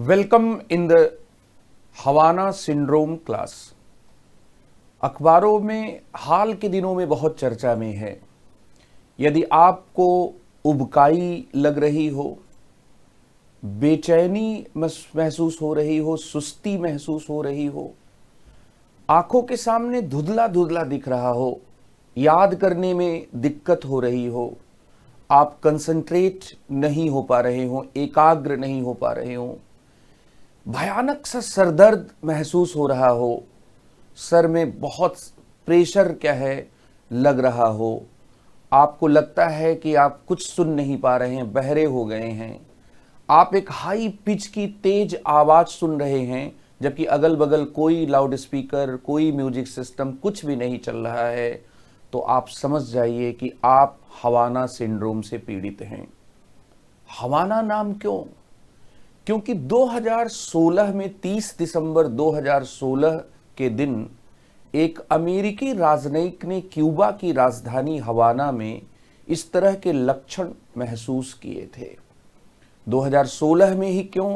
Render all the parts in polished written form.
Welcome in the Havana syndrome class. अखबारों में हाल के दिनों में बहुत चर्चा में है। यदि आपको उबकाई लग रही हो, बेचैनी महसूस हो रही हो, सुस्ती महसूस हो रही हो, आंखों के सामने धुंधला धुंधला दिख रहा हो, याद करने में दिक्कत हो रही हो, आप कंसंट्रेट नहीं हो पा रहे हो, एकाग्र नहीं हो पा रहे हो, भयानक सा सरदर्द महसूस हो रहा हो, सर में बहुत प्रेशर लग रहा हो, आपको लगता है कि आप कुछ सुन नहीं पा रहे हैं, बहरे हो गए हैं, आप एक हाई पिच की तेज आवाज सुन रहे हैं जबकि अगल बगल कोई लाउड स्पीकर, कोई म्यूजिक सिस्टम कुछ भी नहीं चल रहा है, तो आप समझ जाइए कि आप हवाना सिंड्रोम से पीड़ित हैं। हवाना नाम क्यों? क्योंकि 2016 में 30 दिसंबर 2016 के दिन एक अमेरिकी राजनयिक ने क्यूबा की राजधानी हवाना में इस तरह के लक्षण महसूस किए थे। 2016 में ही क्यों?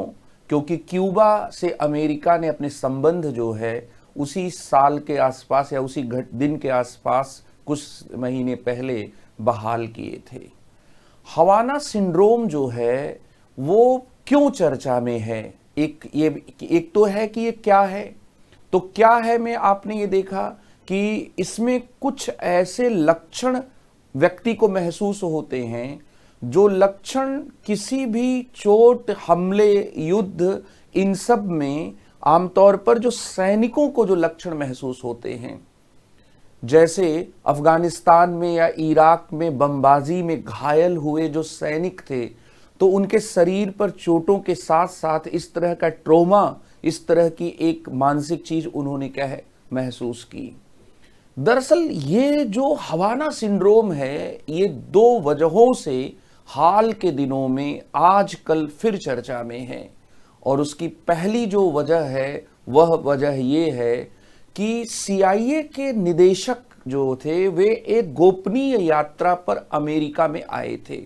क्योंकि क्यूबा से अमेरिका ने अपने संबंध जो है उसी साल के आसपास या उसी दिन के आसपास कुछ महीने पहले बहाल किए थे। हवाना सिंड्रोम जो है वो क्यों चर्चा में है? एक तो है कि ये क्या है, तो क्या है में आपने ये देखा कि इसमें कुछ ऐसे लक्षण व्यक्ति को महसूस होते हैं जो लक्षण किसी भी चोट, हमले, युद्ध, इन सब में आमतौर पर जो सैनिकों को जो लक्षण महसूस होते हैं, जैसे अफगानिस्तान में या इराक में बमबाजी में घायल हुए जो सैनिक थे, तो उनके शरीर पर चोटों के साथ साथ इस तरह का ट्रॉमा, इस तरह की एक मानसिक चीज उन्होंने महसूस की। दरअसल ये जो हवाना सिंड्रोम है, ये दो वजहों से हाल के दिनों में आजकल फिर चर्चा में है। और उसकी पहली जो वजह है वह वजह ये है कि CIA के निदेशक जो थे वे एक गोपनीय यात्रा पर अमेरिका में आए थे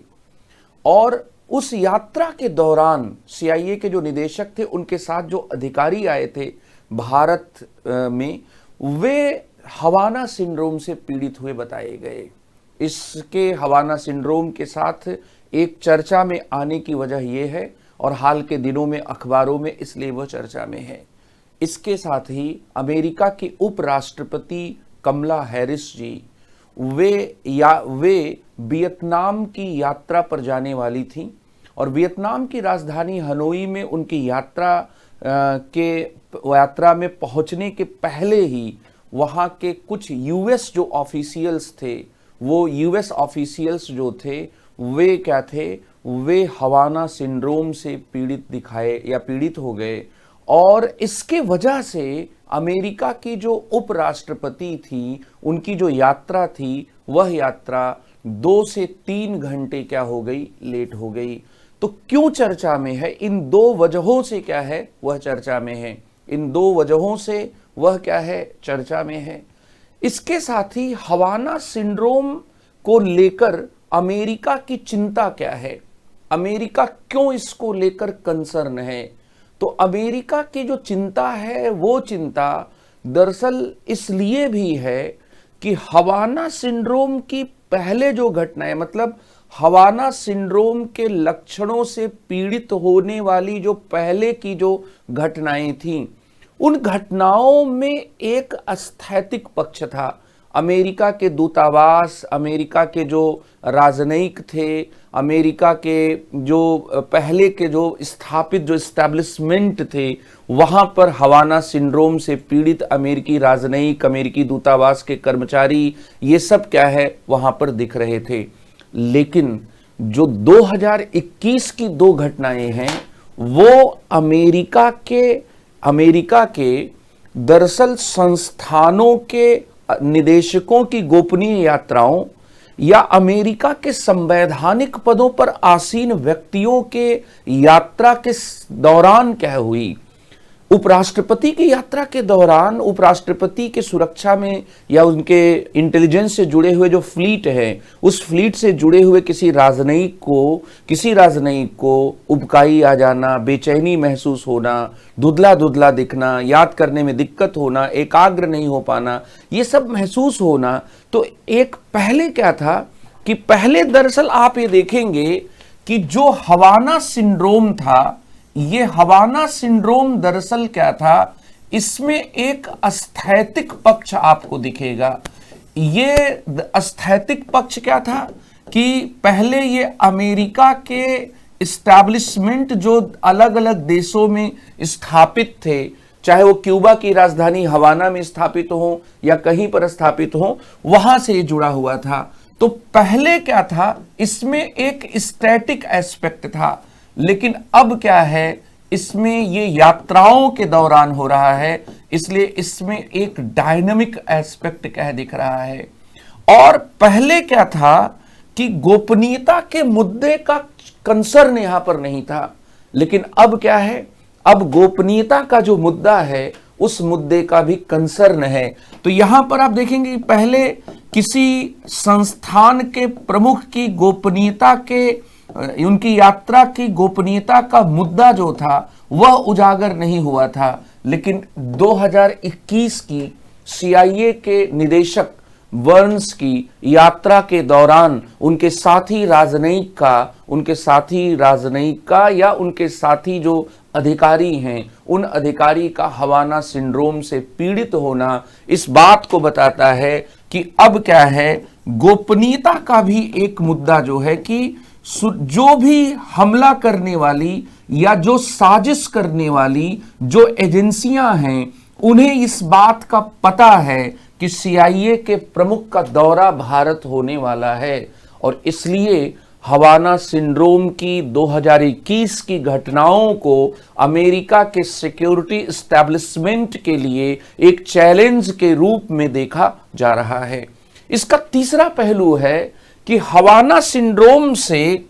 और उस यात्रा के दौरान CIA के जो निदेशक थे उनके साथ जो अधिकारी आए थे भारत में, वे हवाना सिंड्रोम से पीड़ित हुए बताए गए। इसके हवाना सिंड्रोम के साथ एक चर्चा में आने की वजह यह है और हाल के दिनों में अखबारों में इसलिए वह चर्चा में है। इसके साथ ही अमेरिका के उपराष्ट्रपति कमला हैरिस जी वे वियतनाम की यात्रा पर जाने वाली थी और वियतनाम की राजधानी हनोई में उनकी यात्रा में पहुंचने के पहले ही वहां के कुछ US जो ऑफिशियल्स थे, वो US ऑफिशियल्स जो थे वे क्या थे, वे हवाना सिंड्रोम से पीड़ित हो गए और इसके वजह से अमेरिका की जो उपराष्ट्रपति थी उनकी जो यात्रा थी वह यात्रा 2 से 3 घंटे लेट हो गई। तो क्यों चर्चा में है? इन दो वजहों से वह चर्चा में है। इन दो वजहों से वह चर्चा में है। इसके साथ ही हवाना सिंड्रोम को लेकर अमेरिका की चिंता क्या है? अमेरिका क्यों इसको लेकर कंसर्न है? तो अमेरिका की जो चिंता है वो चिंता दरअसल इसलिए भी है कि हवाना सिंड्रोम की पहले जो घटनाएं, मतलब हवाना सिंड्रोम के लक्षणों से पीड़ित होने वाली जो पहले की जो घटनाएं थीं, उन घटनाओं में एक अस्थैतिक पक्ष था। अमेरिका के दूतावास, अमेरिका के जो राजनयिक थे, अमेरिका के जो पहले के जो स्थापित जो एस्टैब्लिशमेंट थे, वहां पर हवाना सिंड्रोम से पीड़ित अमेरिकी राजनयिक, अमेरिकी दूतावास के कर्मचारी, ये सब वहां पर दिख रहे थे। लेकिन जो 2021 की दो घटनाएं हैं वो अमेरिका के दरअसल संस्थानों के निदेशकों की गोपनीय यात्राओं या अमेरिका के संवैधानिक पदों पर आसीन व्यक्तियों के यात्रा के दौरान हुई। उपराष्ट्रपति की यात्रा के दौरान उपराष्ट्रपति के सुरक्षा में या उनके इंटेलिजेंस से जुड़े हुए जो फ्लीट है, उस फ्लीट से जुड़े हुए किसी राजनयिक को उबकाई आ जाना, बेचैनी महसूस होना, धुंधला धुंधला दिखना, याद करने में दिक्कत होना, एकाग्र नहीं हो पाना, ये सब महसूस होना। तो एक पहले क्या था कि पहले दरअसल आप ये देखेंगे कि जो हवाना सिंड्रोम था, ये हवाना सिंड्रोम दरअसल क्या था, इसमें एक अस्थैतिक पक्ष आपको दिखेगा। ये अस्थैतिक पक्ष क्या था कि पहले ये अमेरिका के इस्टेब्लिशमेंट जो अलग अलग देशों में स्थापित थे, चाहे वो क्यूबा की राजधानी हवाना में स्थापित हो या कहीं पर स्थापित हो, वहां से ये जुड़ा हुआ था। तो पहले क्या था, इसमें एक स्टैटिक एस्पेक्ट था, लेकिन अब क्या है, इसमें ये यात्राओं के दौरान हो रहा है, इसलिए इसमें एक डायनामिक एस्पेक्ट क्या दिख रहा है। और पहले क्या था कि गोपनीयता के मुद्दे का कंसर्न यहां पर नहीं था, लेकिन अब क्या है, अब गोपनीयता का जो मुद्दा है उस मुद्दे का भी कंसर्न है। तो यहां पर आप देखेंगे कि पहले किसी संस्थान के प्रमुख की गोपनीयता के, उनकी यात्रा की गोपनीयता का मुद्दा जो था वह उजागर नहीं हुआ था, लेकिन 2021 की CIA के निदेशक बर्न्स की यात्रा के दौरान उनके साथी राजनयिक का या उनके साथी जो अधिकारी हैं, उन अधिकारी का हवाना सिंड्रोम से पीड़ित होना इस बात को बताता है कि अब क्या है, गोपनीयता का भी एक मुद्दा जो है कि जो भी हमला करने वाली या जो साजिश करने वाली जो एजेंसियां हैं, उन्हें इस बात का पता है कि CIA के प्रमुख का दौरा भारत होने वाला है, और इसलिए हवाना सिंड्रोम की 2021 की घटनाओं को अमेरिका के सिक्योरिटी एस्टेब्लिशमेंट के लिए एक चैलेंज के रूप में देखा जा रहा है। इसका तीसरा पहलू है कि हवाना सिंड्रोम से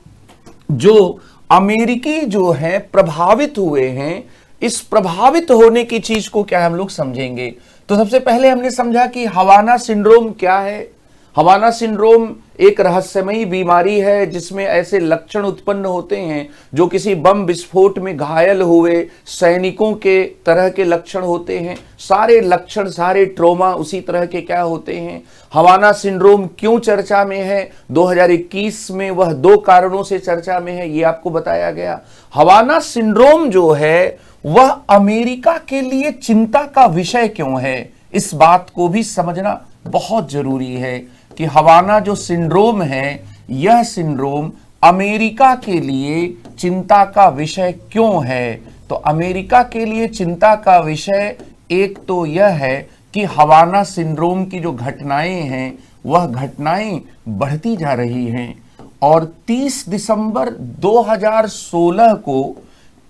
जो अमेरिकी जो है प्रभावित हुए हैं, इस प्रभावित होने की चीज को क्या हम लोग समझेंगे। तो सबसे पहले हमने समझा कि हवाना सिंड्रोम क्या है। हवाना सिंड्रोम एक रहस्यमयी बीमारी है जिसमें ऐसे लक्षण उत्पन्न होते हैं जो किसी बम विस्फोट में घायल हुए सैनिकों के तरह के लक्षण होते हैं। सारे लक्षण, सारे ट्रॉमा उसी तरह के क्या होते हैं। हवाना सिंड्रोम क्यों चर्चा में है 2021 में, वह 2 कारणों से चर्चा में है, ये आपको बताया गया। हवाना सिंड्रोम जो है वह अमेरिका के लिए चिंता का विषय क्यों है, इस बात को भी समझना बहुत जरूरी है कि हवाना जो सिंड्रोम है, यह सिंड्रोम अमेरिका के लिए चिंता का विषय क्यों है। तो अमेरिका के लिए चिंता का विषय एक तो यह है कि हवाना सिंड्रोम की जो घटनाएं हैं, वह घटनाएं बढ़ती जा रही हैं, और 30 दिसंबर 2016 को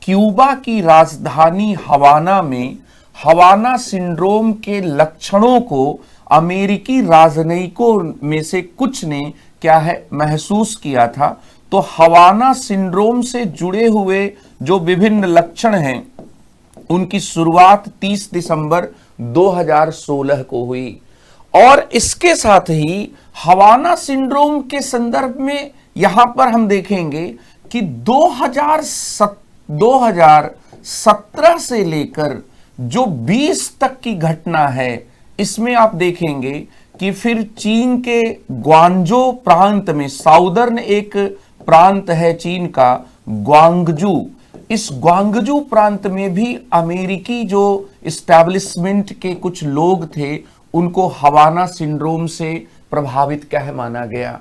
क्यूबा की राजधानी हवाना में हवाना सिंड्रोम के लक्षणों को अमेरिकी राजनयिकों में से कुछ ने क्या है महसूस किया था। तो हवाना सिंड्रोम से जुड़े हुए जो विभिन्न लक्षण हैं, उनकी शुरुआत 30 दिसंबर 2016 को हुई, और इसके साथ ही हवाना सिंड्रोम के संदर्भ में यहां पर हम देखेंगे कि 2017 से लेकर जो 20 तक की घटना है, इसमें आप देखेंगे कि फिर चीन के ग्वांगजो प्रांत में, साउदर्न एक प्रांत है चीन का ग्वांगजू, इस ग्वांगजू प्रांत में भी अमेरिकी जो इस्टेब्लिशमेंट के कुछ लोग थे, उनको हवाना सिंड्रोम से प्रभावित क्या माना गया।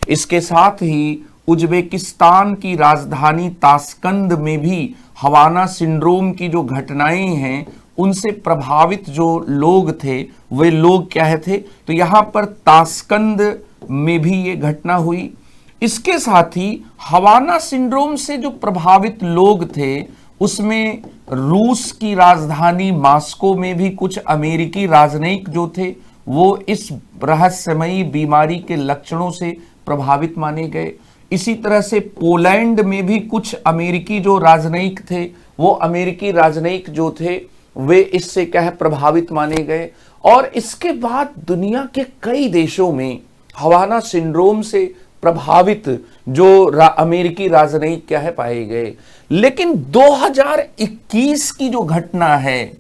इसके साथ ही उज्बेकिस्तान की राजधानी ताशकंद में भी हवाना सिंड्रोम की जो घटनाएं हैं, उनसे प्रभावित जो लोग थे, वे लोग क्या थे, तो यहां पर ताशकंद में भी ये घटना हुई। इसके साथ ही हवाना सिंड्रोम से जो प्रभावित लोग थे, उसमें रूस की राजधानी मॉस्को में भी कुछ अमेरिकी राजनयिक जो थे, वो इस रहस्यमयी बीमारी के लक्षणों से प्रभावित माने गए। इसी तरह से पोलैंड में भी कुछ अमेरिकी जो राजनयिक थे, वो अमेरिकी राजनयिक जो थे, वे इससे क्या है प्रभावित माने गए। और इसके बाद दुनिया के कई देशों में हवाना सिंड्रोम से प्रभावित जो अमेरिकी राजनयिक क्या है पाए गए। लेकिन 2021 की जो घटना है,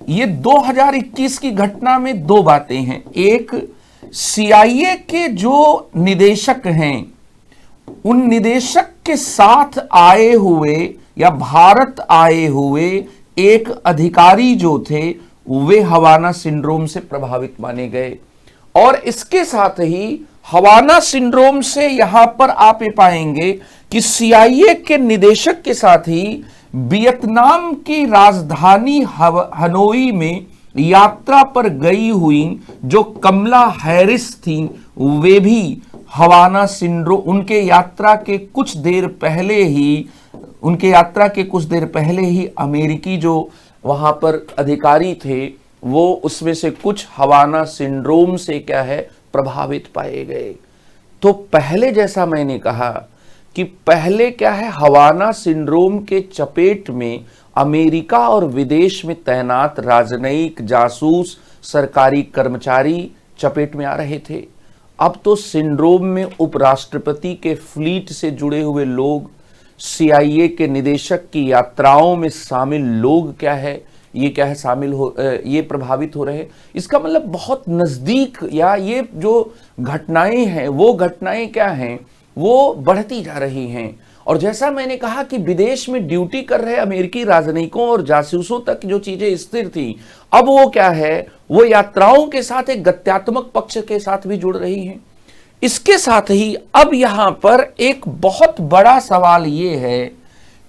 ये 2021 की घटना में दो बातें हैं। एक, CIA के जो निदेशक हैं, उन निदेशक के साथ आए हुए या भारत आए हुए एक अधिकारी जो थे, वे हवाना सिंड्रोम से प्रभावित माने गए। और इसके साथ ही हवाना सिंड्रोम से यहां पर आप ये पाएंगे कि CIA के निदेशक के साथ ही वियतनाम की राजधानी हनोई में यात्रा पर गई हुई जो कमला हैरिस थी, वे भी हवाना सिंड्रोम, उनके यात्रा के कुछ देर पहले ही अमेरिकी जो वहां पर अधिकारी थे, वो उसमें से कुछ हवाना सिंड्रोम से क्या है प्रभावित पाए गए। तो पहले जैसा मैंने कहा कि पहले क्या है, हवाना सिंड्रोम के चपेट में अमेरिका और विदेश में तैनात राजनयिक, जासूस, सरकारी कर्मचारी चपेट में आ रहे थे। अब तो सिंड्रोम में उपराष्ट्रपति के फ्लीट से जुड़े हुए लोग, CIA के निदेशक की यात्राओं में शामिल लोग क्या है, ये क्या है ये प्रभावित हो रहे। इसका मतलब बहुत नजदीक, या ये जो घटनाएं हैं वो घटनाएं क्या हैं, वो बढ़ती जा रही हैं। और जैसा मैंने कहा कि विदेश में ड्यूटी कर रहे अमेरिकी राजनयिकों और जासूसों तक जो चीजें स्थिर थी, अब वो क्या है, वो यात्राओं के साथ एक गत्यात्मक पक्ष के साथ भी जुड़ रही हैं। इसके साथ ही अब यहां पर एक बहुत बड़ा सवाल ये है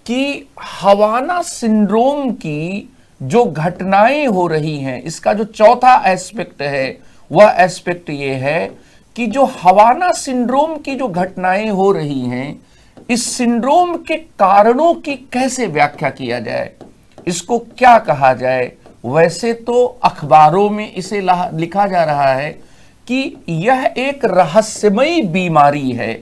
कि हवाना सिंड्रोम की जो घटनाएं हो रही हैं, इसका जो चौथा एस्पेक्ट है, वह एस्पेक्ट ये है कि जो हवाना सिंड्रोम की जो घटनाएं हो रही हैं, इस सिंड्रोम के कारणों की कैसे व्याख्या किया जाए, इसको क्या कहा जाए। वैसे तो अखबारों में इसे लिखा जा रहा है कि यह एक रहस्यमयी बीमारी है।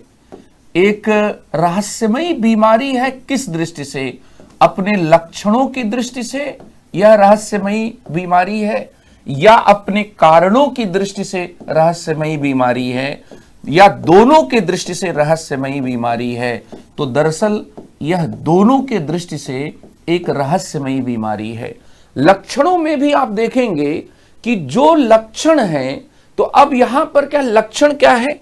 एक रहस्यमयी बीमारी है किस दृष्टि से? अपने लक्षणों की दृष्टि से यह रहस्यमयी बीमारी है, या अपने कारणों की दृष्टि से रहस्यमयी बीमारी है, या दोनों के दृष्टि से रहस्यमयी बीमारी है? तो दरअसल यह दोनों के दृष्टि से एक रहस्यमयी बीमारी है। लक्षणों में भी आप देखेंगे कि जो लक्षण हैं, तो अब यहां पर क्या लक्षण क्या है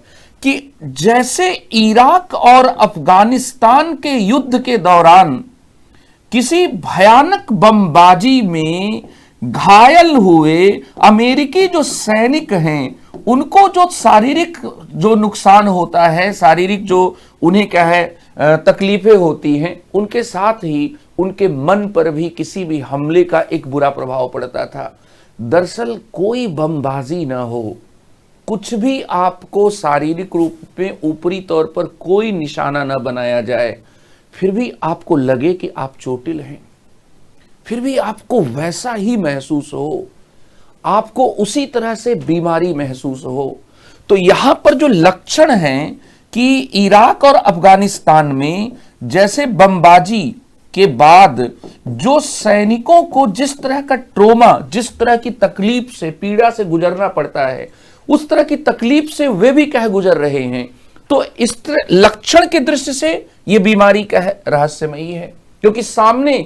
कि जैसे इराक और अफगानिस्तान के युद्ध के दौरान किसी भयानक बमबाजी में घायल हुए अमेरिकी जो सैनिक हैं, उनको जो शारीरिक जो नुकसान होता है, शारीरिक जो उन्हें क्या है तकलीफें होती हैं, उनके साथ ही उनके मन पर भी किसी भी हमले का एक बुरा प्रभाव पड़ता था। दरअसल कोई बमबाजी ना हो, कुछ भी आपको शारीरिक रूप में ऊपरी तौर पर कोई निशाना ना बनाया जाए, फिर भी आपको लगे कि आप चोटिल हैं, फिर भी आपको वैसा ही महसूस हो, आपको उसी तरह से बीमारी महसूस हो। तो यहां पर जो लक्षण हैं कि इराक और अफगानिस्तान में जैसे बमबाजी के बाद जो सैनिकों को जिस तरह का ट्रोमा, जिस तरह की तकलीफ से, पीड़ा से गुजरना पड़ता है, उस तरह की तकलीफ से वे भी कह गुजर रहे हैं। तो इस तरह लक्षण की दृष्टि से यह बीमारी क्या है, रहस्यमयी है। क्योंकि सामने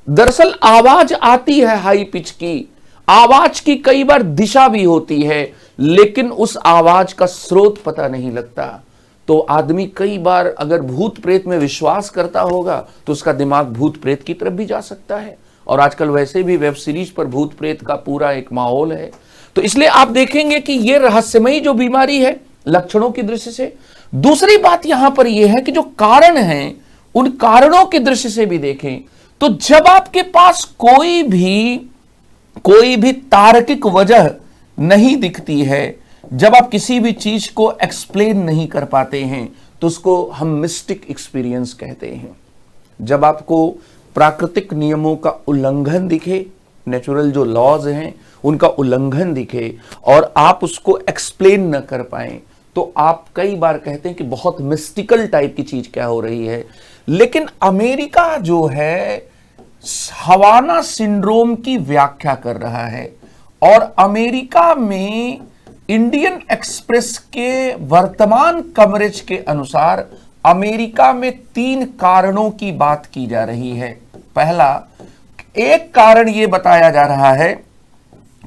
दरअसल आवाज आती है हाई पिच की, आवाज की कई बार दिशा भी होती है, लेकिन उस आवाज का स्रोत पता नहीं लगता। तो आदमी कई बार अगर भूत प्रेत में विश्वास करता होगा तो उसका दिमाग भूत प्रेत की तरफ भी जा सकता है। और आजकल वैसे भी वेब सीरीज पर भूत प्रेत का पूरा एक माहौल है। तो इसलिए आप देखेंगे कि यह रहस्यमयी जो बीमारी है लक्षणों की दृष्टि से। दूसरी बात यहां पर यह है कि जो कारण हैं, उन कारणों की दृष्टि से भी देखें तो जब आपके पास कोई भी तार्किक वजह नहीं दिखती है, जब आप किसी भी चीज को एक्सप्लेन नहीं कर पाते हैं, तो उसको हम मिस्टिक एक्सपीरियंस कहते हैं। जब आपको प्राकृतिक नियमों का उल्लंघन दिखे, नेचुरल जो लॉज हैं उनका उल्लंघन दिखे और आप उसको एक्सप्लेन न कर पाए, तो आप कई बार कहते हैं कि बहुत मिस्टिकल टाइप की चीज क्या हो रही है। लेकिन अमेरिका जो है हवाना सिंड्रोम की व्याख्या कर रहा है। और अमेरिका में इंडियन एक्सप्रेस के वर्तमान कवरेज के अनुसार अमेरिका में 3 कारणों की बात की जा रही है। पहला, एक कारण यह बताया जा रहा है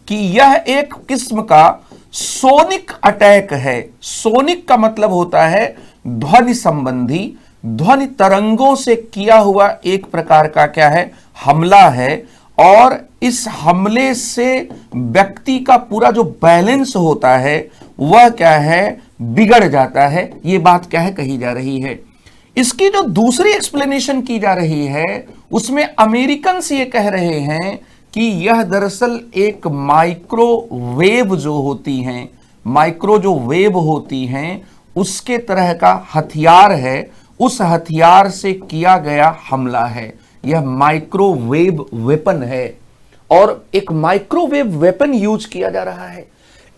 कि यह एक किस्म का सोनिक अटैक है। सोनिक का मतलब होता है ध्वनि संबंधी, ध्वनि तरंगों से किया हुआ एक प्रकार का क्या है, हमला है। और इस हमले से व्यक्ति का पूरा जो बैलेंस होता है वह क्या है, बिगड़ जाता है। यह बात क्या है, कही जा रही है। इसकी जो दूसरी एक्सप्लेनेशन की जा रही है उसमें अमेरिकन्स ये कह रहे हैं कि यह दरअसल एक माइक्रोवेव जो होती हैं, माइक्रो जो वेव होती हैं, उसके तरह का हथियार है। उस हथियार से किया गया हमला है। यह माइक्रोवेव वेपन है और एक माइक्रोवेव वेपन यूज किया जा रहा है।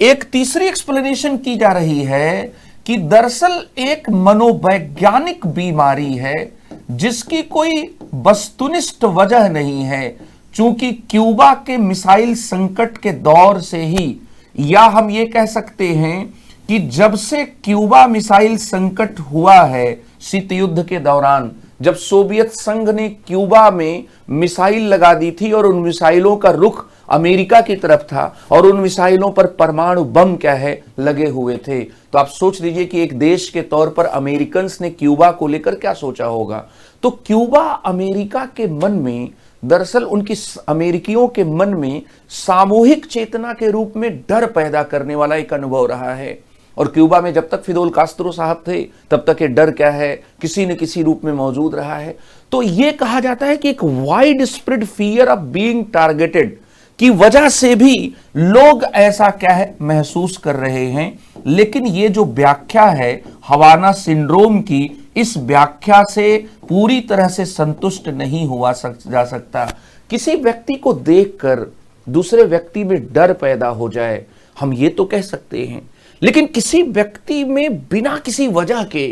एक तीसरी एक्सप्लेनेशन की जा रही है कि दरअसल एक मनोवैज्ञानिक बीमारी है जिसकी कोई वस्तुनिष्ठ वजह नहीं है। चूंकि क्यूबा के मिसाइल संकट के दौर से ही, या हम ये कह सकते हैं कि जब से क्यूबा मिसाइल संकट हुआ है शीत युद्ध के दौरान, जब सोवियत संघ ने क्यूबा में मिसाइल लगा दी थी और उन मिसाइलों का रुख अमेरिका की तरफ था और उन मिसाइलों पर परमाणु बम क्या है, लगे हुए थे। तो आप सोच लीजिए कि एक देश के तौर पर अमेरिकन्स ने क्यूबा को लेकर क्या सोचा होगा। तो क्यूबा अमेरिका के मन में, दरअसल उनकी अमेरिकियों के मन में सामूहिक चेतना के रूप में डर पैदा करने वाला एक अनुभव रहा है। और क्यूबा में जब तक फिदेल कास्त्रो साहब थे तब तक ये डर क्या है, किसी न किसी रूप में मौजूद रहा है। तो ये कहा जाता है कि एक wide spread fear of being targeted की वजह से भी लोग ऐसा क्या है, महसूस कर रहे हैं। लेकिन ये जो व्याख्या है हवाना सिंड्रोम की, इस व्याख्या से पूरी तरह से संतुष्ट नहीं हुआ जा सकता। किसी व्यक्ति को देखकर दूसरे व्यक्ति में डर पैदा हो जाए, हम ये तो कह सकते हैं। लेकिन किसी व्यक्ति में बिना किसी वजह के,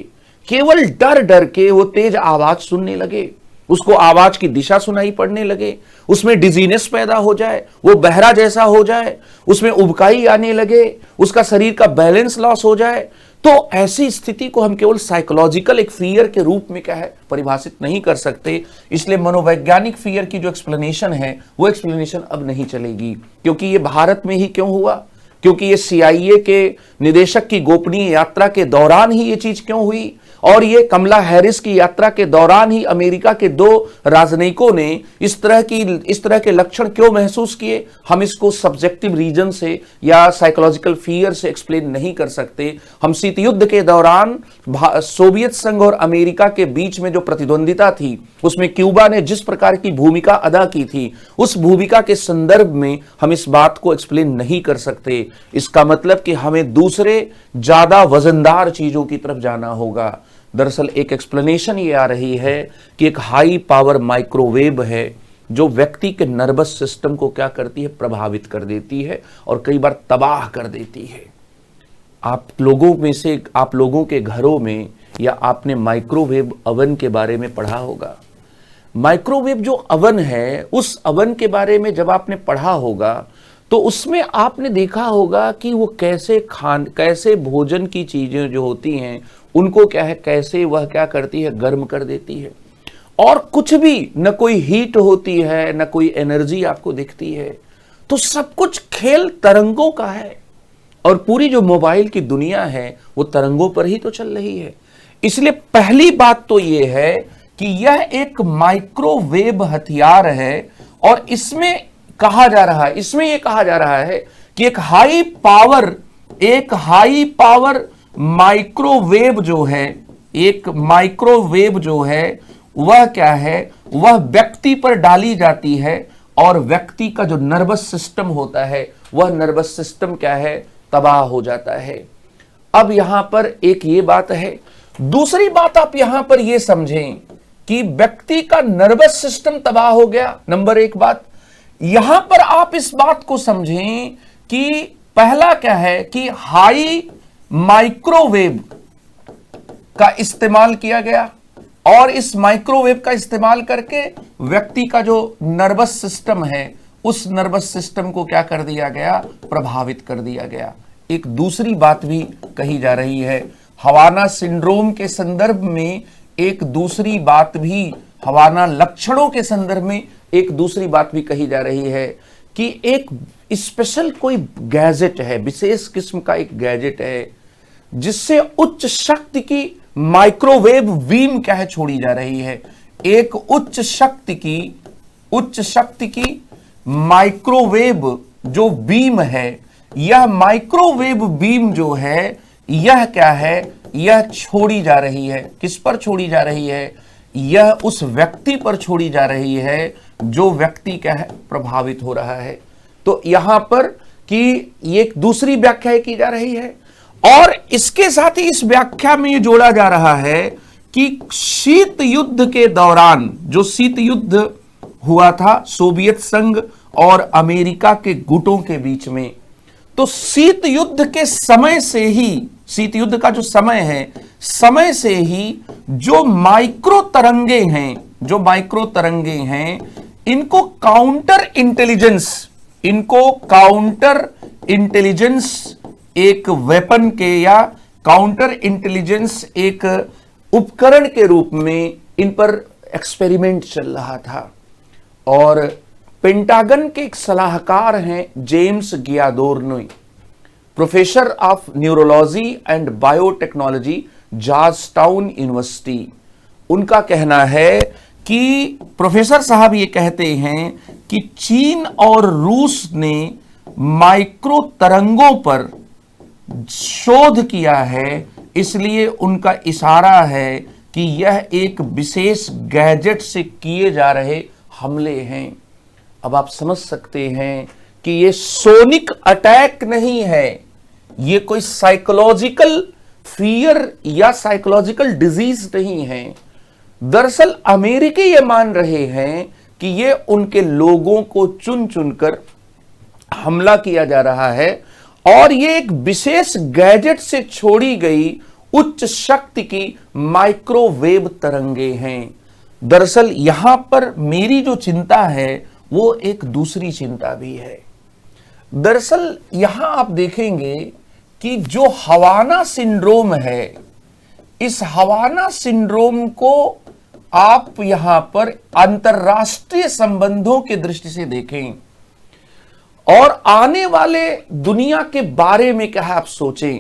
केवल डर डर के वो तेज आवाज सुनने लगे, उसको आवाज की दिशा सुनाई पड़ने लगे, उसमें डिजीनेस पैदा हो जाए, वो बहरा जैसा हो जाए, उसमें उबकाई आने लगे, उसका शरीर का बैलेंस लॉस हो जाए, तो ऐसी स्थिति को हम केवल साइकोलॉजिकल एक फियर के रूप में क्या है, परिभाषित नहीं कर सकते। इसलिए मनोवैज्ञानिक फियर की जो एक्सप्लेनेशन है वो एक्सप्लेनेशन अब नहीं चलेगी। क्योंकि ये भारत में ही क्यों हुआ, क्योंकि ये CIA के निदेशक की गोपनीय यात्रा के दौरान ही ये चीज क्यों हुई, और ये कमला हैरिस की यात्रा के दौरान ही अमेरिका के 2 राजनयिकों ने इस तरह के लक्षण क्यों महसूस किए, हम इसको सब्जेक्टिव रीजन से या साइकोलॉजिकल फियर से एक्सप्लेन नहीं कर सकते। हम शीत युद्ध के दौरान सोवियत संघ और अमेरिका के बीच में जो प्रतिद्वंदिता थी उसमें क्यूबा ने जिस प्रकार की भूमिका अदा की थी, उस भूमिका के संदर्भ में हम इस बात को एक्सप्लेन नहीं कर सकते। इसका मतलब कि हमें दूसरे ज्यादा वजनदार चीजों की तरफ जाना होगा। दरअसल एक एक्सप्लेनेशन ये आ रही है कि एक हाई पावर माइक्रोवेव है जो व्यक्ति के नर्वस सिस्टम को क्या करती है, प्रभावित कर देती है और कई बार तबाह कर देती है। आप लोगों के घरों में या आपने माइक्रोवेव अवन के बारे में पढ़ा होगा। माइक्रोवेव जो अवन है, उस अवन के बारे में जब आपने पढ़ा होगा तो उसमें आपने देखा होगा कि वो कैसे भोजन की चीजें जो होती हैं उनको क्या है, कैसे वह क्या करती है, गर्म कर देती है। और कुछ भी, न कोई हीट होती है, न कोई एनर्जी आपको दिखती है। तो सब कुछ खेल तरंगों का है। और पूरी जो मोबाइल की दुनिया है वो तरंगों पर ही तो चल रही है। इसलिए पहली बात तो ये है कि यह एक माइक्रोवेव हथियार है और इसमें ये कहा जा रहा है कि एक हाई पावर माइक्रोवेव जो है वह क्या है, वह व्यक्ति पर डाली जाती है और व्यक्ति का जो नर्वस सिस्टम होता है वह नर्वस सिस्टम क्या है, तबाह हो जाता है। अब यहां पर एक ये बात है। दूसरी बात आप यहां पर यह समझें कि व्यक्ति का नर्वस सिस्टम तबाह हो गया, नंबर 1 बात। यहां पर आप इस बात को समझें कि पहला क्या है कि हाई माइक्रोवेव का इस्तेमाल किया गया और इस माइक्रोवेव का इस्तेमाल करके व्यक्ति का जो नर्वस सिस्टम है, उस नर्वस सिस्टम को क्या कर दिया गया, प्रभावित कर दिया गया। एक दूसरी बात भी कही जा रही है हवाना सिंड्रोम के संदर्भ में, एक दूसरी बात भी हवाना लक्षणों के संदर्भ में एक दूसरी बात भी कही जा रही है कि एक स्पेशल कोई गैजेट है, विशेष किस्म का एक गैजेट है जिससे उच्च शक्ति की माइक्रोवेव बीम क्या है छोड़ी जा रही है। एक उच्च शक्ति की माइक्रोवेव जो बीम है, यह माइक्रोवेव बीम जो है यह क्या है, यह छोड़ी जा रही है। किस पर छोड़ी जा रही है? यह उस व्यक्ति पर छोड़ी जा रही है जो व्यक्ति क्या है, प्रभावित हो रहा है। तो यहां पर कि एक दूसरी व्याख्या की जा रही है और इसके साथ ही इस व्याख्या में यह जोड़ा जा रहा है कि शीत युद्ध के दौरान, जो शीत युद्ध हुआ था सोवियत संघ और अमेरिका के गुटों के बीच में, तो शीत युद्ध के समय से ही, शीत युद्ध का जो समय है, समय से ही जो माइक्रो तरंगे हैं, इनको काउंटर इंटेलिजेंस एक वेपन के या काउंटर इंटेलिजेंस एक उपकरण के रूप में इन पर एक्सपेरिमेंट चल रहा था। और पेंटागन के एक सलाहकार हैं जेम्स गियादोर्नी, professor of neurology and biotechnology, Georgetown University. उनका कहना है कि प्रोफेसर साहब ये कहते हैं कि चीन और रूस ने माइक्रो तरंगों पर शोध किया है, इसलिए उनका इशारा है कि यह एक विशेष गैजेट से किए जा रहे हमले हैं। अब आप समझ सकते हैं कि ये सोनिक अटैक नहीं है, ये कोई साइकोलॉजिकल फियर या साइकोलॉजिकल डिजीज नहीं है। दरअसल अमेरिकी ये मान रहे हैं कि ये उनके लोगों को चुन चुनकर हमला किया जा रहा है और ये एक विशेष गैजेट से छोड़ी गई उच्च शक्ति की माइक्रोवेव तरंगे हैं। दरअसल यहां पर मेरी जो चिंता है वो एक दूसरी चिंता भी है। दरअसल यहां आप देखेंगे कि जो हवाना सिंड्रोम है, इस हवाना सिंड्रोम को आप यहां पर अंतरराष्ट्रीय संबंधों की दृष्टि से देखें और आने वाले दुनिया के बारे में क्या आप सोचें,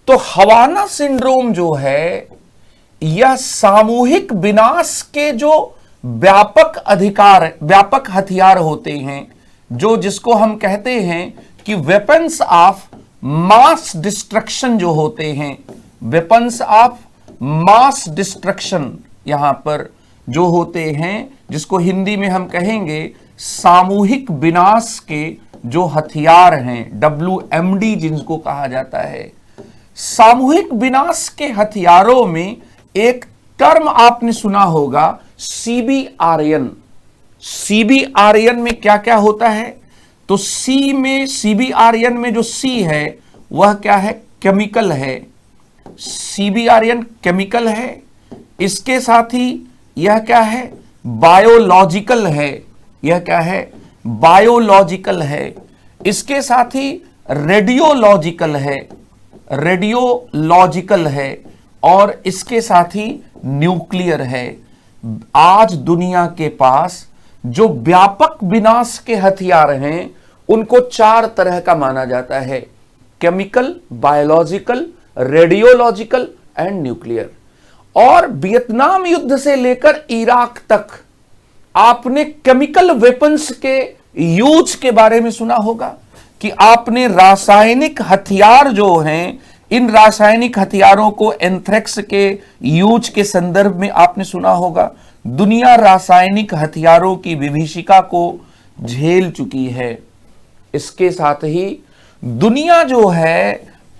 तो हवाना सिंड्रोम जो है यह सामूहिक विनाश के जो व्यापक हथियार होते हैं, जो जिसको हम कहते हैं कि वेपन्स ऑफ मास डिस्ट्रक्शन जो होते हैं, वेपन्स ऑफ मास डिस्ट्रक्शन यहां पर जो होते हैं, जिसको हिंदी में हम कहेंगे सामूहिक विनाश के जो हथियार हैं, WMD जिनको कहा जाता है। सामूहिक विनाश के हथियारों में एक टर्म आपने सुना होगा CBRN। CBRN में क्या क्या होता है? तो CBRN में जो C है वह क्या है? केमिकल है। CBRN केमिकल है। इसके साथ ही यह क्या है? बायोलॉजिकल है। यह क्या है? बायोलॉजिकल है। इसके साथ ही रेडियोलॉजिकल है और इसके साथ ही न्यूक्लियर है। आज दुनिया के पास जो व्यापक विनाश के हथियार हैं उनको 4 तरह का माना जाता है: chemical, biological, radiological and nuclear. और वियतनाम युद्ध से लेकर इराक तक आपने केमिकल वेपन्स के यूज के बारे में सुना होगा कि आपने रासायनिक हथियार जो हैं, इन रासायनिक हथियारों को एंथ्रेक्स के यूज के संदर्भ में आपने सुना होगा। दुनिया रासायनिक हथियारों की विभीषिका को झेल चुकी है। इसके साथ ही दुनिया जो है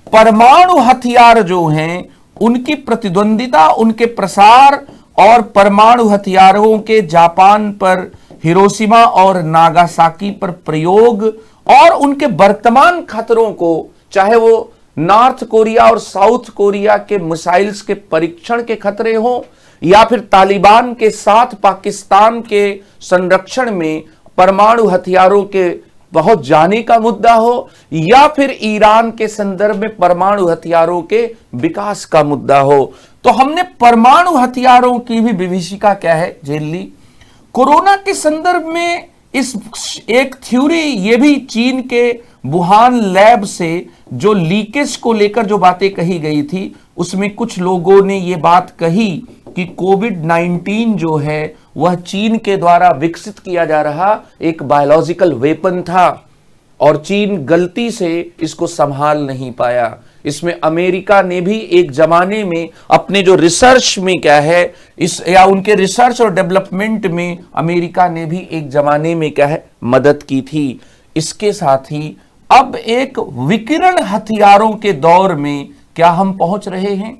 परमाणु हथियार जो हैं उनकी प्रतिद्वंदिता, उनके प्रसार और परमाणु हथियारों के जापान पर, हिरोशिमा और नागासाकी पर प्रयोग और उनके वर्तमान खतरों को, चाहे वो नॉर्थ कोरिया और साउथ कोरिया के मिसाइल्स के परीक्षण के खतरे हों या फिर तालिबान के साथ पाकिस्तान के संरक्षण में परमाणु हथियारों के पहुंच जाने का मुद्दा हो, या फिर ईरान के संदर्भ में परमाणु हथियारों के विकास का मुद्दा हो। तो हमने परमाणु हथियारों की भी विभीषिका क्या है झेल ली। कोरोना के संदर्भ में इस एक थ्योरी ये भी चीन के वुहान लैब से जो लीकेज को लेकर जो बातें कही गई थी, उसमें कुछ लोगों ने ये बात कही कि कोविड-19 जो है वह चीन के द्वारा विकसित किया जा रहा एक बायोलॉजिकल वेपन था और चीन गलती से इसको संभाल नहीं पाया। इसमें अमेरिका ने भी एक जमाने में अपने जो रिसर्च में क्या है इस या उनके रिसर्च और डेवलपमेंट में अमेरिका ने भी एक जमाने में क्या है मदद की थी। इसके साथ ही अब एक विकिरण हथियारों के दौर में क्या हम पहुंच रहे हैं,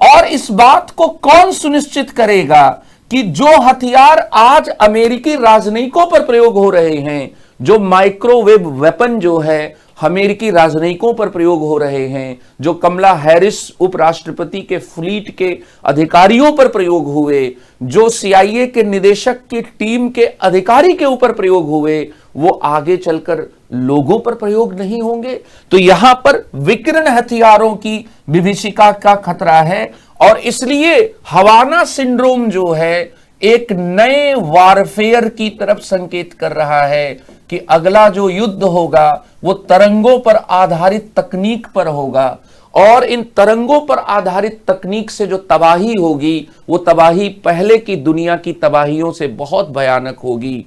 और इस बात को कौन सुनिश्चित करेगा कि जो हथियार आज अमेरिकी राजनयिकों पर प्रयोग हो रहे हैं, जो माइक्रोवेव वेपन जो है अमेरिकी राजनयिकों पर प्रयोग हो रहे हैं, जो कमला हैरिस उपराष्ट्रपति के फ्लीट के अधिकारियों पर प्रयोग हुए, जो CIA के निदेशक की टीम के अधिकारी के ऊपर प्रयोग हुए, वो आगे चलकर लोगों पर प्रयोग नहीं होंगे। तो यहां पर विकिरण हथियारों की विभीषिका का खतरा है, और इसलिए हवाना सिंड्रोम जो है एक नए वारफेयर की तरफ संकेत कर रहा है कि अगला जो युद्ध होगा वो तरंगों पर आधारित तकनीक पर होगा, और इन तरंगों पर आधारित तकनीक से जो तबाही होगी वो तबाही पहले की दुनिया की तबाहियों से बहुत भयानक होगी।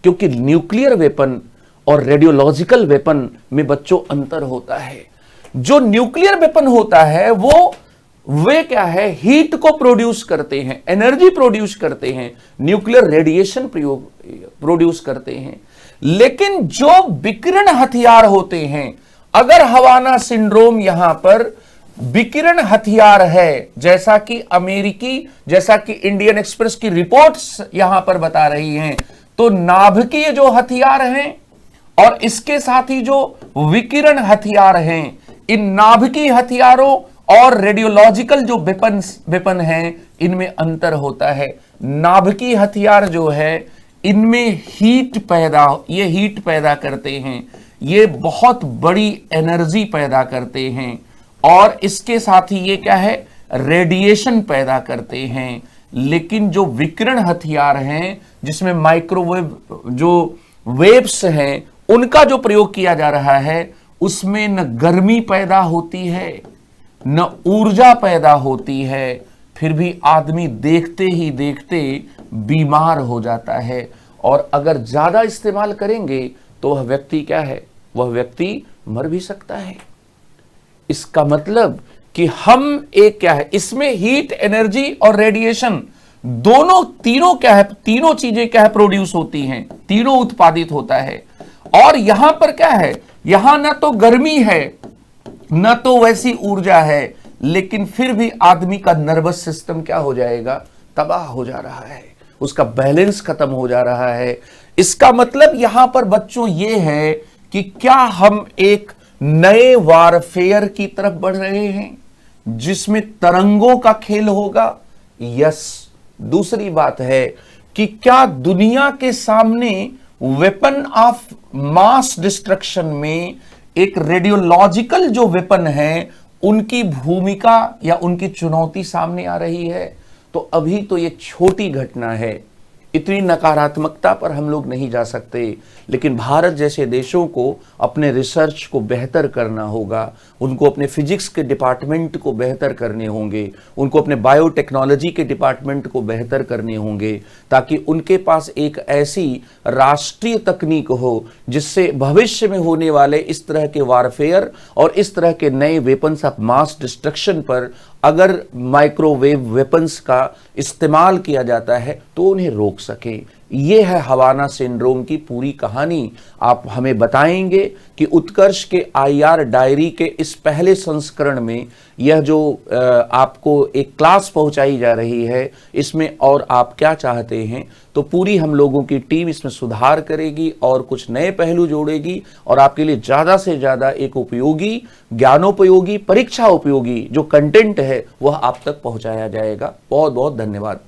क्योंकि न्यूक्लियर वेपन और रेडियोलॉजिकल वेपन में बच्चों अंतर होता है। जो न्यूक्लियर वेपन होता है वे क्या है हीट को प्रोड्यूस करते हैं, एनर्जी प्रोड्यूस करते हैं, न्यूक्लियर रेडिएशन प्रोड्यूस करते हैं। लेकिन जो विकिरण हथियार होते हैं, अगर हवाना सिंड्रोम यहां पर विकिरण हथियार है, जैसा कि इंडियन एक्सप्रेस की रिपोर्ट्स यहां पर बता रही हैं, तो नाभिकीय जो हथियार हैं और इसके साथ ही जो विकिरण हथियार हैं, इन नाभिकीय हथियारों और रेडियोलॉजिकल जो वेपन हैं इनमें अंतर होता है। नाभिकीय हथियार जो है इनमें हीट पैदा करते हैं, ये बहुत बड़ी एनर्जी पैदा करते हैं, और इसके साथ ही ये क्या है रेडिएशन पैदा करते हैं। लेकिन जो विकिरण हथियार हैं जिसमें माइक्रोवेव जो वेव्स हैं उनका जो प्रयोग किया जा रहा है, उसमें न गर्मी पैदा होती है न ऊर्जा पैदा होती है, फिर भी आदमी देखते ही देखते बीमार हो जाता है। और अगर ज्यादा इस्तेमाल करेंगे तो वह व्यक्ति क्या है, वह व्यक्ति मर भी सकता है। इसका मतलब कि हम एक क्या है, इसमें हीट, एनर्जी और रेडिएशन तीनों चीजें क्या है प्रोड्यूस होती हैं, तीनों उत्पादित होता है। और यहां पर क्या है, यहां ना तो गर्मी है न तो वैसी ऊर्जा है, लेकिन फिर भी आदमी का नर्वस सिस्टम क्या हो जाएगा, तबाह हो जा रहा है, उसका बैलेंस खत्म हो जा रहा है। इसका मतलब यहां पर बच्चों ये है कि क्या हम एक नए वारफेयर की तरफ बढ़ रहे हैं जिसमें तरंगों का खेल होगा? यस। दूसरी बात है कि क्या दुनिया के सामने वेपन ऑफ मास डिस्ट्रक्शन में एक रेडियोलॉजिकल जो वेपन है उनकी भूमिका या उनकी चुनौती सामने आ रही है? तो अभी तो ये छोटी घटना है, इतनी नकारात्मकता पर हम लोग नहीं जा सकते, लेकिन भारत जैसे देशों को अपने रिसर्च को बेहतर करना होगा, उनको अपने फिजिक्स के डिपार्टमेंट को बेहतर करने होंगे, उनको अपने बायोटेक्नोलॉजी के डिपार्टमेंट को बेहतर करने होंगे, ताकि उनके पास एक ऐसी राष्ट्रीय तकनीक हो जिससे भविष्य में होने वाले इस तरह के वारफेयर और इस तरह के नए वेपन्स ऑफ मास डिस्ट्रक्शन पर अगर माइक्रोवेव वेपन्स का इस्तेमाल किया जाता है तो उन्हें रोक सके। ये है हवाना सिंड्रोम की पूरी कहानी। आप हमें बताएंगे कि उत्कर्ष के आईआर डायरी के इस पहले संस्करण में यह जो आपको एक क्लास पहुंचाई जा रही है, इसमें और आप क्या चाहते हैं। तो पूरी हम लोगों की टीम इसमें सुधार करेगी और कुछ नए पहलू जोड़ेगी और आपके लिए ज़्यादा से ज़्यादा एक उपयोगी, ज्ञानोपयोगी, परीक्षा उपयोगी जो कंटेंट है वह आप तक पहुंचाया जाएगा। बहुत बहुत धन्यवाद।